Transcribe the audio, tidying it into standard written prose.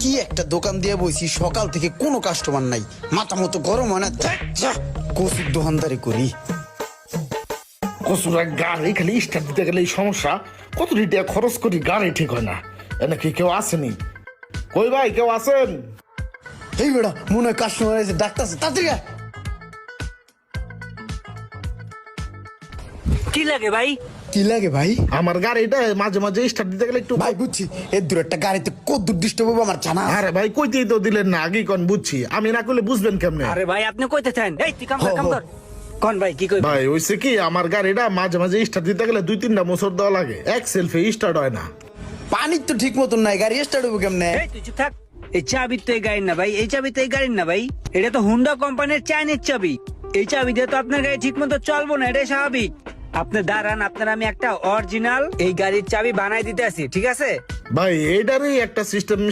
কি একটা দোকান দিয়ে বইছি, সকাল থেকে কোনো কাস্টমার নাই, মাথা মতো গরম হয় না। কচুর দোকানদারি করি। কচুরা গাড়ি খালি স্টার্ট দিতে গেলে এই সমস্যা, কত টাকা খরচ করি গাড়ি ঠিক হয় না। এনে কি কেউ আসেনি? কই ভাই কেউ আছেন? এই বেড়া মনে হয় কাস্টমার আছে, ডাক্তার আছে, তাড়াতাড়ি আয়। কি লাগে ভাই? কি লাগে ভাই? আমার গাড়িটা মাঝে মাঝে স্টার্ট দিতে গেলে একটু ভাই বুঝছি, এর দূর একটা গাড়িতে কত দূর ডিস্টার্ব হবে আমার জানা আছে। আরে ভাই কইতেই তো দিলেন না, আগেই কোন বুঝছি, আমি না করলে বুঝবেন কেমনে? আরে ভাই আপনি কইতে চান? এই তুই কাম কর, কাম কর। কোন ভাই কি কই? ভাই হইছে কি, আমার গাড়িটা মাঝে মাঝে স্টার্ট দিতে গেলে 2-3টা মোচড় দেওয়া লাগে, এক সেলফে স্টার্ট হয় না। পানি তো ঠিক মতন নাই, গাড়ি স্টার্ট হবে কেমনে? এই তুই চুপ থাক। এই চাবি তো এই গাড়ির না ভাই, এই চাবি তো এই গাড়ির না ভাই, এটা তো হুন্ডা কোম্পানির চাইনিজ চাবি। এই চাবি দিয়ে তো আপনার গাড়ি ঠিক মতো চলবো না, এটাই স্বাভাবিক। আপনি দাঁড়ান, আপনার আমি একটা অরিজিনাল এই গাড়ির চাবি বানাই দিতে আসি, ঠিক আছে? ভাই এইটারই একটা সিস্টেম